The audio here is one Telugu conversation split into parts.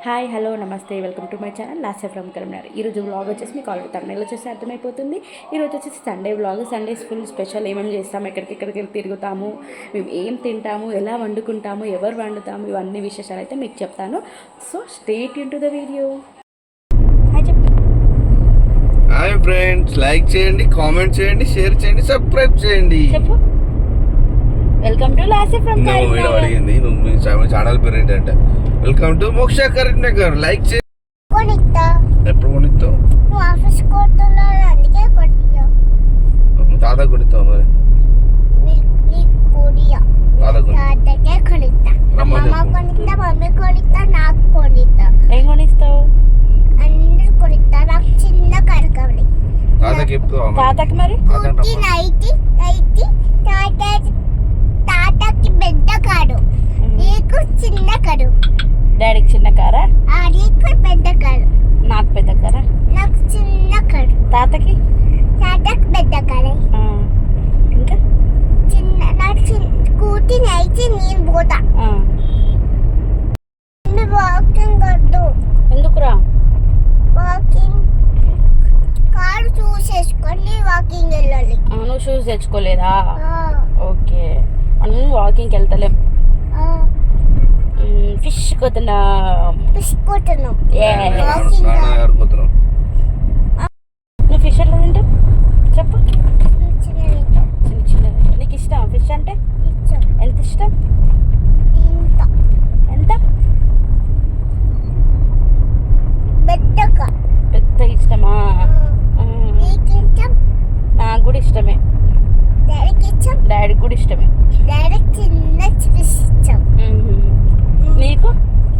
హాయ్ హలో నమస్తే welcome to my channel Lasya from Karimnagar. ఈరోజు వ్లాగ్ వచ్చేసి మీకు ఆల్రెడీ తమిళలో వచ్చేసి అర్థమైపోతుంది. ఈరోజు వచ్చేసి Sunday vlog. Sundays full special ఏమేమి చేస్తాము, ఎక్కడికి తిరుగుతాము, మేము ఏం తింటాము, ఎలా వండుకుంటాము, ఎవరు వండుతాము, ఇవన్నీ విశేషాలు అయితే మీకు చెప్తాను. So stay tune to the video. Hi friends, like చేయండి, కామెంట్ చేయండి, షేర్ చేయండి, సబ్స్క్రైబ్ చేయండి. చెప్పు. Welcome to Lasya from Karimnagar. అడిగింది నువ్వు మీ ఛానల్ పేరు ఏంటంటే వెల్కమ్ టు మోక్ష కరీంనగర్. లైక్ చేయండి. ఎప్పుడు కొనిస్తావు? తాత కొనిస్తావు మరి ఏం కొనిస్తావు? తాతకి చెప్తావా? తాతకి మరి తాతకి పెద్ద కాడు, నీకు చిన్న కాడు. డాడీకి చిన్న కారా? నీకు పెద్ద కాడు. నాకు పెద్ద కారా? నాకు చిన్న కాడు. తాతకి పెద్ద కాడే. ఇంకా చిన్న నాకు స్కూటీ నైతే నేను పోతా. వాకింగ్ వద్దు. ఎందుకురా? వాకింగ్ కారు చూసేసుకొని వాకింగ్ వెళ్ళాలి. నువ్వు షూస్ తెచ్చుకోలేదా? ఓకే, మనం వాకింగ్కి వెళ్తలేం. ఫిష్ కొడుతున్నాం. నువ్వు ఫిష్ ఎట్లా తింటావు చెప్పు. చిన్న నీకు ఇష్టం ఫిష్ అంటే? ఎంత ఇష్టం? ఎంత? పెద్ద ఇష్టమా? నాకు కూడా ఇష్టమే, డాడీకి కూడా ఇష్టమే. నీకు?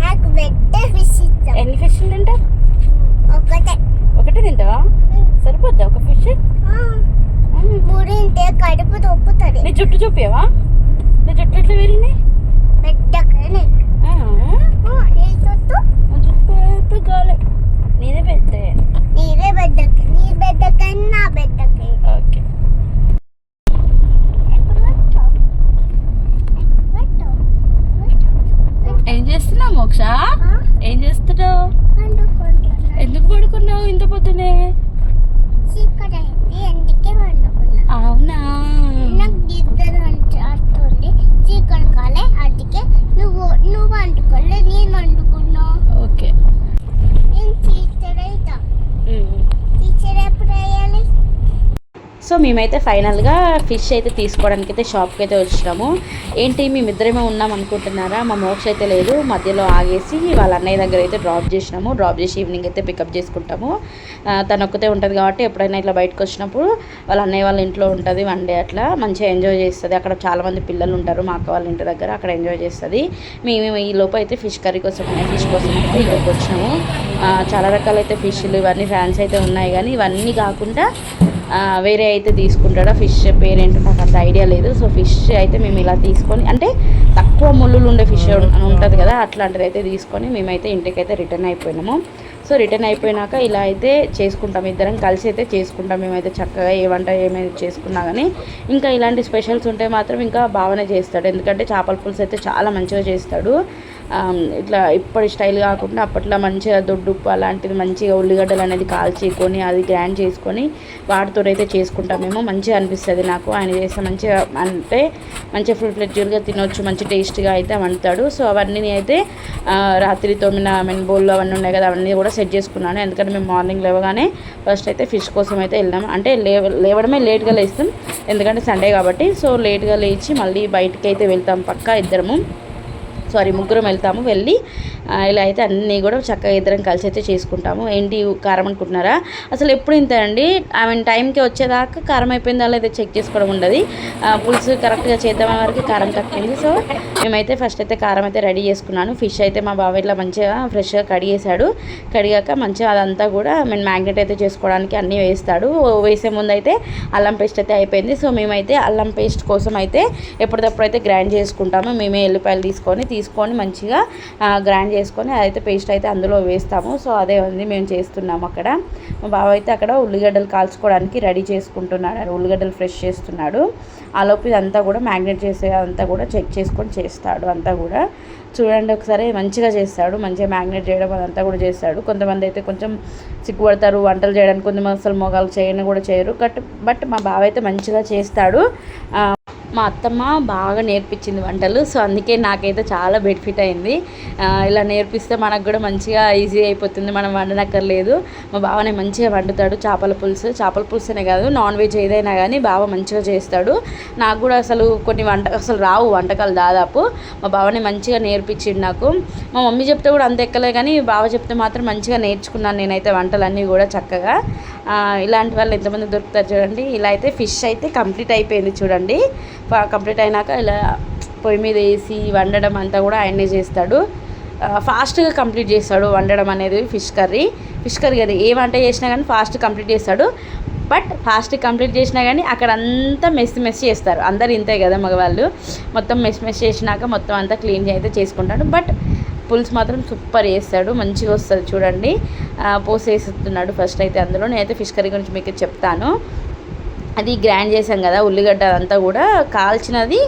నాకు పెద్ద ఫిష్ ఇష్టం. ఎన్ని ఫిష్లు తింటావు? ఒకటే తింటావా? సరిపోద్దా ఒక ఫిష్? మురింటే కడుపు తొప్పుతుంది. నీ జుట్టు చూపించవా? నీ జుట్టు ఎట్లా పెరిగింది? పెద్దగానే. నీ జుట్టు? జుట్టు పెద్దగాలే. నీదే పెద్ద. నీ పెద్దకన్నా పెద్దకి. ఓకే. ఏం చేస్తున్నావు మోక్ష? ఏం చేస్తున్నావు? ఎందుకు పడుకున్నావు ఇంత పొద్దునే? అవునా? నాకు నిద్ర వస్తుంది, చీకటి కాలే, అందుకే నువ్వు వండుకోలే, నేను వండుకున్నా. ఓకే. నేను టీచర్ అవుతా. టీచర్ ఎప్పుడు అయ్యాలి? సో మేమైతే ఫైనల్గా ఫిష్ అయితే తీసుకోవడానికి అయితే షాప్కి అయితే వచ్చినాము. ఏంటి మేమిద్దరమే ఉన్నాం అనుకుంటున్నారా? మా మోక్ష అయితే లేదు, మధ్యలో ఆగేసి వాళ్ళ అన్నయ్య దగ్గర అయితే డ్రాప్ చేసినాము. డ్రాప్ చేసి ఈవినింగ్ అయితే పికప్ చేసుకుంటాము. తను ఒక్కతే ఉంటుంది కాబట్టి ఎప్పుడైనా ఇట్లా బయటకు వచ్చినప్పుడు వాళ్ళ అన్నయ్య వాళ్ళ ఇంట్లో ఉంటుంది, వన్ డే అట్లా మంచిగా ఎంజాయ్ చేస్తుంది. అక్కడ చాలామంది పిల్లలు ఉంటారు మా అక్క వాళ్ళ ఇంటి దగ్గర, అక్కడ ఎంజాయ్ చేస్తుంది. మేము ఈ లోపు అయితే ఫిష్ కర్రీ కోసం ఫిష్ కోసం అయితే ఇక్కడికి వచ్చినాము. చాలా రకాలైతే ఫిష్లు ఇవన్నీ ఫ్యాన్స్ అయితే ఉన్నాయి, కానీ ఇవన్నీ కాకుండా వేరే అయితే తీసుకుంటాడా ఫిష్ పేరేంటో నాకు అంత ఐడియా లేదు. సో ఫిష్ అయితే మేము ఇలా తీసుకొని, అంటే తక్కువ ముళ్ళులు ఉండే ఫిష్ ఉంటుంది కదా, అట్లాంటిది అయితే తీసుకొని మేమైతే ఇంటికైతే రిటర్న్ అయిపోయినాము. సో రిటర్న్ అయిపోయినాక ఇలా అయితే చేసుకుంటాం, ఇద్దరం కలిసి అయితే చేసుకుంటాం. మేమైతే చక్కగా ఏ వంట ఏమైనా చేసుకున్నా కానీ ఇంకా ఇలాంటి స్పెషల్స్ ఉంటే మాత్రం ఇంకా బాగానే చేస్తాడు. ఎందుకంటే చేపల పులుసు అయితే చాలా మంచిగా చేస్తాడు. ఇట్లా ఇప్పటి స్టైల్ కాకుండా అప్పట్లో మంచిగా దొడ్డుప్పు అలాంటిది మంచిగా ఉల్లిగడ్డలు అనేది కాల్చుకొని అది గ్రైండ్ చేసుకొని వాటితో అయితే చేసుకుంటాం మేము. మంచిగా అనిపిస్తుంది నాకు ఆయన చేస్తే. మంచిగా అంటే మంచిగా ఫుల్ ఫ్లెడ్జ్డ్గా తినొచ్చు, మంచి టేస్ట్గా అయితే వండుతాడు. సో అవన్నీ అయితే రాత్రి బౌల్లో అవన్నీ ఉన్నాయి కదా, అవన్నీ కూడా సెట్ చేసుకున్నాను. ఎందుకంటే మేము మార్నింగ్ లేవగానే ఫస్ట్ అయితే ఫిష్ కోసం అయితే వెళ్ళాము. అంటే లేవడమే లేట్గా లేస్తాం, ఎందుకంటే సండే కాబట్టి. సో లేట్గా లేచి మళ్ళీ బయటికి అయితే వెళ్తాం పక్కా ముగ్గురం వెళ్తాము. వెళ్ళి ఇలా అయితే అన్నీ కూడా చక్కగా ఇద్దరం కలిసి అయితే చేసుకుంటాము. ఏంటి కారం అనుకుంటున్నారా? అసలు ఎప్పుడు ఇంత అండి, టైంకి వచ్చేదాకా కారం అయిపోయిందా లేదా చెక్ చేసుకోవడం ఉండదు. పులుసు కరెక్ట్గా చేద్దామనే వరకు కారం తక్కువైంది. సో మేమైతే ఫస్ట్ అయితే కారం అయితే రెడీ చేసుకున్నాను. ఫిష్ అయితే మా బావ ఇట్లా మంచిగా ఫ్రెష్గా కడిగేశాడు. కడిగాక మంచిగా అదంతా కూడా మ్యాగ్నెట్ అయితే చేసుకోవడానికి అన్నీ వేస్తాడు. వేసే ముందు అయితే అల్లం పేస్ట్ అయితే అయిపోయింది. సో మేమైతే అల్లం పేస్ట్ కోసం అయితే ఎప్పటికప్పుడు అయితే గ్రైండ్ చేసుకుంటాము. మేమే ఎల్లిపాయలు తీసుకొని మంచిగా గ్రైండ్ చేసుకొని అదైతే పేస్ట్ అయితే అందులో వేస్తాము. సో అదే ఉంది మేము చేస్తున్నాము అక్కడ. మా బావ అయితే అక్కడ ఉల్లిగడ్డలు కాల్చుకోవడానికి రెడీ చేసుకుంటున్నాడు, ఉల్లిగడ్డలు ఫ్రెష్ చేస్తున్నాడు. ఆలోపు ఇదంతా కూడా మ్యాగ్నేట్ చేసే అంతా కూడా చెక్ చేసుకొని చేస్తాడు. అంతా కూడా చూడండి ఒకసారి, మంచిగా చేస్తాడు, మంచిగా మ్యాగ్నేట్ చేయడం అదంతా కూడా చేస్తాడు. కొంతమంది అయితే కొంచెం సిగ్గుపడతారు వంటలు చేయడానికి, కొంతమంది అసలు మొగాలు చేయని కూడా చేయరు. బట్ మా బావ అయితే మంచిగా చేస్తాడు. మా అత్తమ్మ బాగా నేర్పించింది వంటలు. సో అందుకే నాకైతే చాలా బెనిఫిట్ అయింది. ఇలా నేర్పిస్తే మనకు కూడా మంచిగా ఈజీ అయిపోతుంది, మనం వండనక్కర్లేదు. మా బావనే మంచిగా వండుతాడు. చేపల పులుసునే కాదు, నాన్ వెజ్ ఏదైనా కానీ బావ మంచిగా చేస్తాడు. నాకు కూడా అసలు కొన్ని అసలు రావు వంటకాలు దాదాపు. మా బావనే మంచిగా నేర్పించిండు నాకు. మా మమ్మీ చెప్తే కూడా అంత ఎక్కలే, కానీ బావ చెప్తే మాత్రం మంచిగా నేర్చుకున్నాను నేనైతే వంటలన్నీ కూడా చక్కగా. ఇలాంటి వాళ్ళు ఎంతమంది దొరుకుతారు చూడండి. ఇలా అయితే ఫిష్ అయితే కంప్లీట్ అయిపోయింది చూడండి. కంప్లీట్ అయినాక ఇలా పొయ్యి మీద వేసి వండడం అంతా కూడా ఆయనే చేస్తాడు. ఫాస్ట్గా కంప్లీట్ చేస్తాడు వండడం అనేది. ఫిష్ కర్రీ అది ఏ వంట చేసినా కానీ ఫాస్ట్ కంప్లీట్ చేస్తాడు. బట్ ఫాస్ట్ కంప్లీట్ చేసినా కానీ అక్కడ అంతా మెస్ చేస్తారు. అందరు ఇంతే కదా మగవాళ్ళు. మొత్తం మెస్ చేసినాక మొత్తం అంతా క్లీన్ అయితే చేసుకుంటాడు. బట్ పులుసు మాత్రం సూపర్ చేస్తాడు, మంచిగా వస్తుంది చూడండి. పోసేస్తున్నాడు ఫస్ట్ అయితే అందులో. నేనైతే ఫిష్ కర్రీ గురించి మీకు చెప్తాను. అది గ్రైండ్ చేసాం కదా ఉల్లిగడ్డ అదంతా కూడా కాల్చినది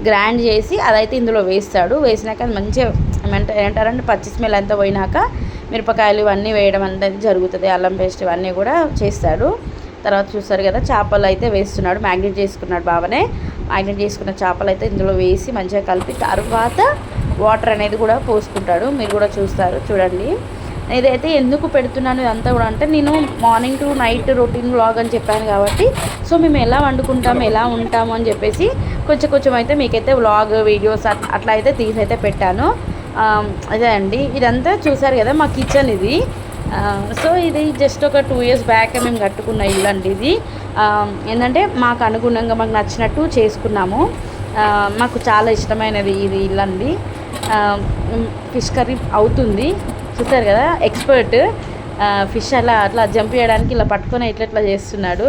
గ్రైండ్ చేసి అదైతే ఇందులో వేస్తాడు. వేసినాక అది మంచిగా ఏమంటారంటే పచ్చి స్మెల్ అంతా పోయినాక మిరపకాయలు ఇవన్నీ వేయడం అనేది జరుగుతుంది. అల్లం పేస్ట్ ఇవన్నీ కూడా చేస్తాడు. తర్వాత చూస్తారు కదా చేపలు అయితే వేస్తున్నాడు. మ్యాగ్నేట్ చేసుకున్నాడు బావనే. మ్యాగ్నేట్ చేసుకున్న చేపలు అయితే ఇందులో వేసి మంచిగా కలిపి తర్వాత వాటర్ అనేది కూడా పోసుకుంటాడు. మీరు కూడా చూస్తారు చూడండి. ఇదైతే ఎందుకు పెడుతున్నాను ఇదంతా కూడా అంటే, నేను morning to night routine vlog అని చెప్పాను కాబట్టి, సో మేము ఎలా వండుకుంటాము ఎలా ఉంటాము అని చెప్పేసి కొంచెం అయితే మీకైతే వ్లాగ్ వీడియోస్ అట్లా అయితే తీసైతే పెట్టాను. అదే అండి, ఇదంతా చూసారు కదా మా కిచెన్ ఇది. సో ఇది జస్ట్ ఒక 2 years బ్యాక్ మేము కట్టుకున్న ఇల్లు అండి ఇది. ఏంటంటే మాకు అనుగుణంగా మాకు నచ్చినట్టు చేసుకున్నాము. మాకు చాలా ఇష్టమైనది ఇది ఇల్లు అండి. ఫిష్ కర్రీ అవుతుంది చూసారు కదా. ఎక్స్పర్ట్ ఫిష్ అట్లా జంప్ చేయడానికి ఇలా పట్టుకొని ఇట్లా చేస్తున్నాడు.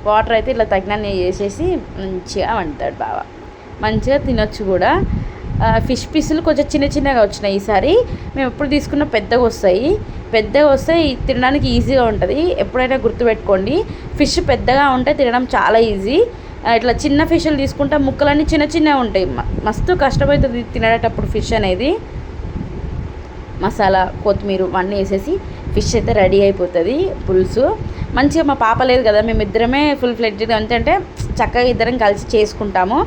వాటర్ అయితే ఇట్లా తగినన్ని వేసేసి మంచిగా వండుతాడు బావ. మంచిగా తినొచ్చు కూడా. ఫిష్ పీసులు కొంచెం చిన్నగా వచ్చినాయి ఈసారి. మేము ఎప్పుడు తీసుకున్న పెద్దగా వస్తాయి తినడానికి ఈజీగా ఉంటుంది. ఎప్పుడైనా గుర్తుపెట్టుకోండి, ఫిష్ పెద్దగా ఉంటే తినడం చాలా ఈజీ. ఇట్లా చిన్న ఫిష్లు తీసుకుంటే ముక్కలన్నీ చిన్నగా ఉంటాయి. మస్తు కష్టమవుతుంది తినేటప్పుడు ఫిష్ అనేది. మసాలా కొత్తిమీర అన్నీ వేసేసి ఫిష్ అయితే రెడీ అయిపోతుంది పులుసు. మంచిగా మా పాప లేదు కదా, మేమిద్దరమే ఫుల్ ఫ్లెడ్జ్గా అంటే చక్కగా ఇద్దరం కలిసి చేసుకుంటాము.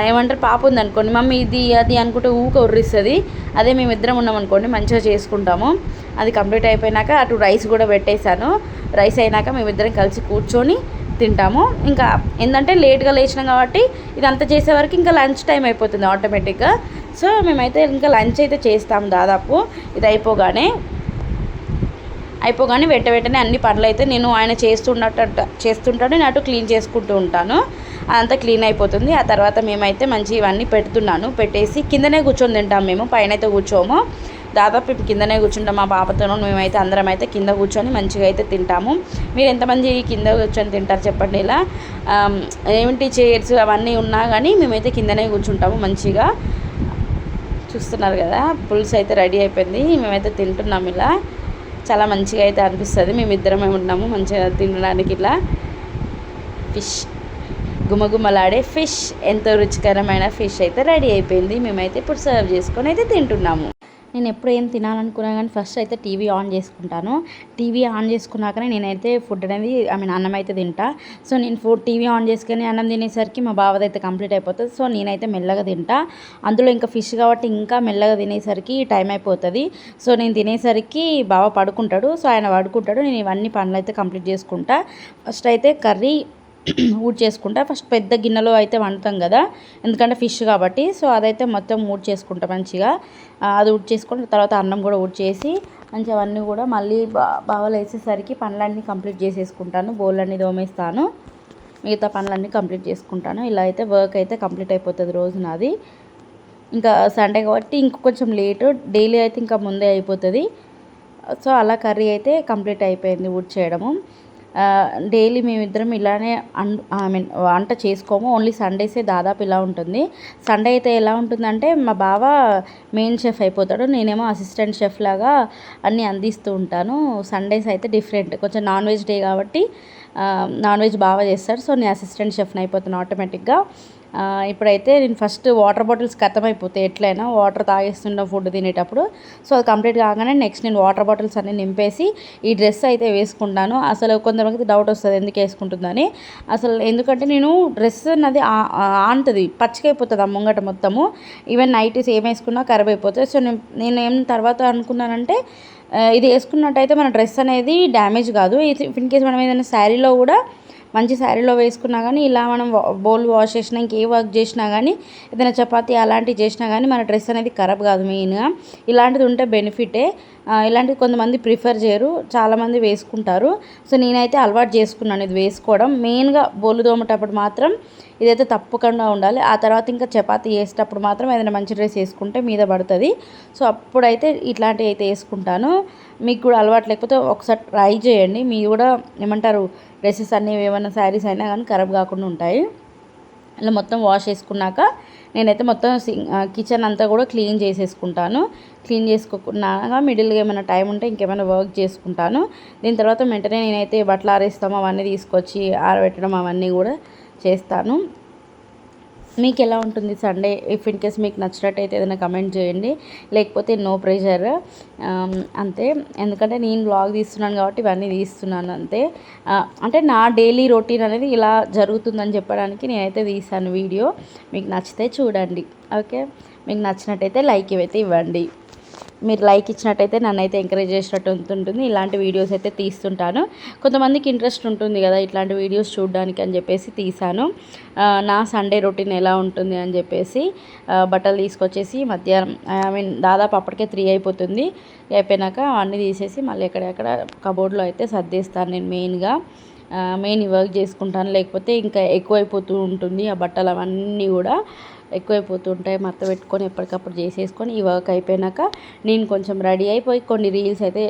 ఏమంటారు, పాప ఉందనుకోండి మమ్మీ ఇది అది అనుకుంటే ఉర్రిస్తుంది. అదే మేమిద్దరం ఉన్నామనుకోండి మంచిగా చేసుకుంటాము. అది కంప్లీట్ అయిపోయినాక అటు రైస్ కూడా పెట్టేశాను. రైస్ అయినాక మేమిద్దరం కలిసి కూర్చొని తింటాము. ఇంకా ఏంటంటే లేట్గా లేచినాం కాబట్టి ఇదంతా చేసే వరకు ఇంకా లంచ్ టైం అయిపోతుంది ఆటోమేటిక్గా. సో మేమైతే ఇంకా లంచ్ అయితే చేస్తాము దాదాపు. ఇది అయిపోగానే వెంటనే అన్ని పనులు అయితే నేను ఆయన చేస్తుంటాడు, నేను అటు క్లీన్ చేసుకుంటూ ఉంటాను. అదంతా క్లీన్ అయిపోతుంది. ఆ తర్వాత మేమైతే మంచి ఇవన్నీ పెట్టేసి కిందనే కూర్చొని తింటాము. మేము పైన అయితే కూర్చోము, దాదాపు ఇప్పుడు కిందనే కూర్చుంటాం. మా పాపతోనూ మేమైతే అందరం అయితే కింద కూర్చొని మంచిగా అయితే తింటాము. మీరు ఎంతమంది కింద కూర్చొని తింటారు చెప్పండి. ఇలా ఏమిటి చైర్స్ అవన్నీ ఉన్నా కానీ మేమైతే కిందనే కూర్చుంటాము మంచిగా. చూస్తున్నారు కదా పులుసు అయితే రెడీ అయిపోయింది. మేమైతే తింటున్నాము. ఇలా చాలా మంచిగా అయితే అనిపిస్తుంది. మేమిద్దరమే ఉన్నాము మంచిగా తినడానికి. ఇలా ఫిష్ గుమగుమలాడే ఫిష్, ఎంతో రుచికరమైన ఫిష్ అయితే రెడీ అయిపోయింది. మేమైతే ఇప్పుడు సర్వ్ చేసుకొని అయితే తింటున్నాము. నేను ఎప్పుడు ఏం తినాలనుకున్నా కానీ ఫస్ట్ అయితే టీవీ ఆన్ చేసుకుంటాను. టీవీ ఆన్ చేసుకున్నాకనే నేనైతే ఫుడ్ అనేది అన్నం అయితే తింటా. సో నేను టీవీ ఆన్ చేసుకొని అన్నం తినేసరికి మా బావదైతే కంప్లీట్ అయిపోతుంది. సో నేనైతే మెల్లగా తింటా. అందులో ఇంకా ఫిష్ కాబట్టి ఇంకా మెల్లగా తినేసరికి టైం అయిపోతుంది. సో నేను తినేసరికి బావ పడుకుంటాడు. సో ఆయన పడుకుంటాడు, నేను ఇవన్నీ పనులు అయితే కంప్లీట్ చేసుకుంటా. ఫస్ట్ అయితే కర్రీ ఊడ్ చేసుకుంటా. ఫస్ట్ పెద్ద గిన్నెలో అయితే వండుతాం కదా, ఎందుకంటే ఫిష్ కాబట్టి. సో అదైతే మొత్తం ఊడ్ చేసుకుంటా మంచిగా. అది ఊడ్ చేసుకుని తర్వాత అన్నం కూడా ఊడ్ చేసి మంచిగా అవన్నీ కూడా మళ్ళీ బావలు వేసేసరికి పనులన్నీ కంప్లీట్ చేసేసుకుంటాను. బౌళ్ళన్నీ తోమేస్తాను, మిగతా పనులన్నీ కంప్లీట్ చేసుకుంటాను. ఇలా అయితే వర్క్ అయితే కంప్లీట్ అయిపోతుంది రోజు నాది. ఇంకా సండే కాబట్టి ఇంకొంచెం లేటు, డైలీ అయితే ఇంకా ముందే అయిపోతుంది. సో అలా కర్రీ అయితే కంప్లీట్ అయిపోయింది ఊడ్ చేయడము. డైలీ మేమిద్దరం ఇలానే వంట చేసుకోము. ఓన్లీ సండేసే దాదాపు ఇలా ఉంటుంది. సండే అయితే ఎలా ఉంటుందంటే మా బావ మెయిన్ షెఫ్ అయిపోతాడు, నేనేమో అసిస్టెంట్ షెఫ్ లాగా అన్నీ అందిస్తూ ఉంటాను. సండేస్ అయితే డిఫరెంట్, కొంచెం నాన్ వెజ్ డే కాబట్టి నాన్ వెజ్ బాగా చేస్తాడు. సో నేను అసిస్టెంట్ షెఫ్ని అయిపోతాను ఆటోమేటిక్గా. ఇప్పుడైతే నేను ఫస్ట్ వాటర్ బాటిల్స్ ఖతమైపోతాయి, ఎట్లయినా వాటర్ తాగేస్తుంటాం ఫుడ్ తినేటప్పుడు. సో అది కంప్లీట్ కాగానే నెక్స్ట్ నేను వాటర్ బాటిల్స్ అన్నీ నింపేసి ఈ డ్రెస్ అయితే వేసుకుంటాను. అసలు కొంతమందికి డౌట్ వస్తుంది ఎందుకు వేసుకుంటుందని. అసలు ఎందుకంటే నేను డ్రెస్ అన్నది ఆంటది, పచ్చికైపోతుంది ఆ ముంగట మొత్తము. ఈవెన్ నైటీస్ ఏం వేసుకున్నా ఖరాబ్ అయిపోతుంది. సో నేను ఏం తర్వాత అనుకున్నానంటే ఇది వేసుకున్నట్టయితే మన డ్రెస్ అనేది డ్యామేజ్ కాదు. ఇన్ కేస్ మనం ఏదైనా శారీలో కూడా మంచి శారీలో వేసుకున్నా కానీ ఇలా మనం బౌల్ వాష్ చేసినా ఇంకే వర్క్ చేసినా కానీ ఏదైనా చపాతీ అలాంటివి చేసినా కానీ మన డ్రెస్ అనేది ఖరాబ్ కాదు. మెయిన్గా ఇలాంటిది ఉంటే బెనిఫిటే. ఇలాంటివి కొంతమంది ప్రిఫర్ చేయరు, చాలామంది వేసుకుంటారు. సో నేనైతే అలవాటు చేసుకున్నాను ఇది వేసుకోవడం. మెయిన్గా బోలు తోమేటప్పుడు మాత్రం ఇదైతే తప్పకుండా ఉండాలి. ఆ తర్వాత ఇంకా చపాతీ చేసేటప్పుడు మాత్రం ఏదైనా మంచి డ్రెస్ వేసుకుంటే మీద పడుతుంది. సో అప్పుడైతే ఇట్లాంటివి అయితే వేసుకుంటాను. మీకు కూడా అలవాటు లేకపోతే ఒకసారి ట్రై చేయండి. మీరు కూడా ఏమంటారు డ్రెస్సెస్ అన్నీ ఏమైనా శారీస్ అయినా కానీ ఖరాబ్ కాకుండా ఉంటాయి. ఇలా మొత్తం వాష్ చేసుకున్నాక నేనైతే మొత్తం కిచెన్ అంతా కూడా క్లీన్ చేసేసుకుంటాను. క్లీన్ చేసుకున్నాక మిడిల్గా ఏమైనా టైం ఉంటే ఇంకేమైనా వర్క్ చేసుకుంటాను. దీని తర్వాత వెంటనే నేనైతే బట్టలు ఆరేస్తాము అవన్నీ తీసుకొచ్చి ఆరబెట్టడం అవన్నీ కూడా చేస్తాను. మీకు ఎలా ఉంటుంది సండే? ఇఫ్ ఇన్ కేస్ మీకు నచ్చినట్టయితే ఏదైనా కమెంట్ చేయండి, లేకపోతే నో ప్రెషర్ అంతే. ఎందుకంటే నేను వ్లాగ్ తీస్తున్నాను కాబట్టి ఇవన్నీ తీస్తున్నాను అంతే. అంటే నా డైలీ రొటీన్ అనేది ఇలా జరుగుతుందని చెప్పడానికి నేనైతే తీసాను వీడియో. మీకు నచ్చితే చూడండి, ఓకే. మీకు నచ్చినట్టయితే లైక్ అయితే ఇవ్వండి. మీరు లైక్ ఇచ్చినట్టయితే నన్నైతే ఎంకరేజ్ చేసినట్టు ఉంటుంది. ఇలాంటి వీడియోస్ అయితే తీస్తుంటాను. కొంతమందికి ఇంట్రెస్ట్ ఉంటుంది కదా ఇట్లాంటి వీడియోస్ చూడడానికి అని చెప్పేసి తీసాను. నా సండే రొటీన్ ఎలా ఉంటుంది అని చెప్పేసి బట్టలు తీసుకొచ్చేసి మధ్యాహ్నం దాదాపు అప్పటికే 3 అయిపోతుంది. అయిపోయినాక అన్నీ తీసేసి మళ్ళీ ఎక్కడెక్కడ కబోర్డ్లో అయితే సర్దేస్తాను. నేను మెయిన్ వర్క్ చేసుకుంటాను, లేకపోతే ఇంకా ఎక్కువైపోతూ ఉంటుంది. ఆ బట్టలు అవన్నీ కూడా ఎక్కువైపోతూ ఉంటాయి. మడత పెట్టుకొని ఎప్పటికప్పుడు చేసేసుకొని ఈ వర్క్ అయిపోయినాక నేను కొంచెం రెడీ అయిపోయి కొన్ని రీల్స్ అయితే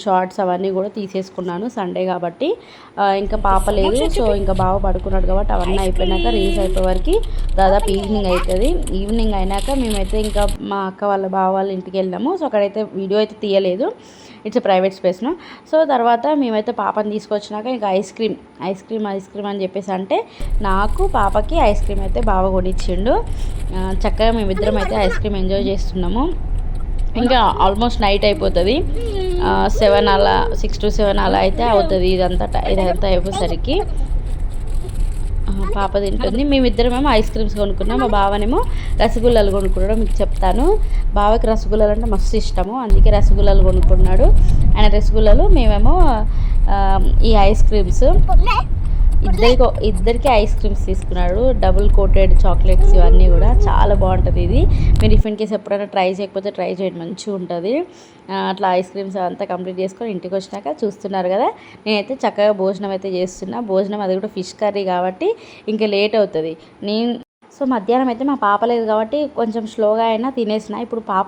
షార్ట్స్ అవన్నీ కూడా తీసేసుకున్నాను. సండే కాబట్టి ఇంకా పాప లేదు, సో ఇంకా బాగా పడుకున్నాడు కాబట్టి అవన్నీ అయిపోయినాక రీల్స్ అయిపోయే వరకు దాదాపు ఈవినింగ్ అవుతుంది. ఈవినింగ్ అయినాక మేమైతే ఇంకా మా అక్క వాళ్ళ బావ వాళ్ళ ఇంటికి వెళ్ళాము. సో అక్కడైతే వీడియో అయితే తీయలేదు, ఇట్స్ ప్రైవేట్ స్పేస్ను. సో తర్వాత మేమైతే పాపని తీసుకొచ్చినాక ఇంకా ఐస్ క్రీమ్ అని చెప్పేసి అంటే నాకు పాపకి ఐస్ క్రీమ్ అయితే బాగా కొనిచ్చిండు. చక్కగా మేమిద్దరం అయితే ఐస్ క్రీమ్ ఎంజాయ్ చేస్తున్నాము. ఇంకా ఆల్మోస్ట్ నైట్ అయిపోతుంది, 7 అలా 6 to 7 అలా అయితే అవుతుంది. ఇదంతా అయిపోయేసరికి పాప తింటుంది. మేమిద్దరమేమో ఐస్ క్రీమ్స్ కొనుక్కున్నాం. మా బావనేమో రసగుల్లాలు కొనుక్కున్నాడు. మీకు చెప్తాను, బావకి రసగుల్లాలు అంటే మస్తు ఇష్టము, అందుకే రసగుల్లాలు కొనుక్కున్నాడు. ఆయన రసగుల్లాలు, మేమేమో ఈ ఐస్ క్రీమ్స్. ఇద్దరికి ఐస్ క్రీమ్స్ తీసుకున్నాడు, డబుల్ కోటెడ్ చాక్లెట్స్. ఇవన్నీ కూడా చాలా బాగుంటుంది. ఇది మీరు ఇఫ్ ఇన్ కేస్ ఎప్పుడైనా ట్రై చేయకపోతే ట్రై చేయండి, మంచిగా ఉంటుంది. అట్లా ఐస్ క్రీమ్స్ అంతా కంప్లీట్ చేసుకొని ఇంటికి వచ్చినాక చూస్తున్నారు కదా, నేనైతే చక్కగా భోజనం అయితే చేస్తున్నా. భోజనం అది కూడా ఫిష్ కర్రీ కాబట్టి ఇంకా లేట్ అవుతుంది. సో మధ్యాహ్నం అయితే మా పాప లేదు కాబట్టి కొంచెం స్లోగా అయినా తినేసిన. ఇప్పుడు పాప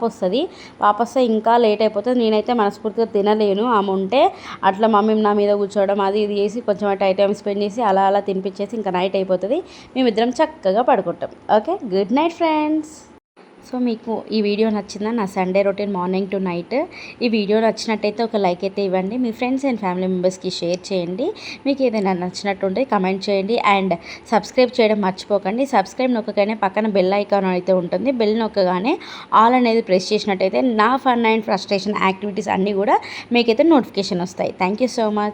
వస్తే ఇంకా లేట్ అయిపోతుంది. నేనైతే మనస్ఫూర్తిగా తినలేను. ఆమె ఉంటే అట్లా మమ్మీ నా మీద కూర్చోవడం అది ఇది చేసి కొంచెం టైం స్పెండ్ చేసి అలా తినిపించేసి ఇంకా నైట్ అయిపోతుంది. మేమిద్దరం చక్కగా పడుకుంటాం. Okay, good night friends. So మీకు ఈ వీడియో నచ్చిందా? నా Sunday routine morning to night. ఈ వీడియో నచ్చినట్టయితే ఒక లైక్ అయితే ఇవ్వండి. మీ ఫ్రెండ్స్ అండ్ ఫ్యామిలీ మెంబర్స్కి షేర్ చేయండి. మీకు ఏదైనా నచ్చినట్టుంటే కమెంట్ చేయండి అండ్ సబ్స్క్రైబ్ చేయడం మర్చిపోకండి. సబ్స్క్రైబ్ నొక్కగానే పక్కన బెల్ ఐకాన్ అయితే ఉంటుంది. బెల్ నొక్కగానే ఆల్ అనేది ప్రెస్ చేసినట్టయితే నా ఫన్ అండ్ ఫ్రస్ట్రేషన్ యాక్టివిటీస్ అన్నీ కూడా మీకైతే నోటిఫికేషన్ వస్తాయి. Thank you so much.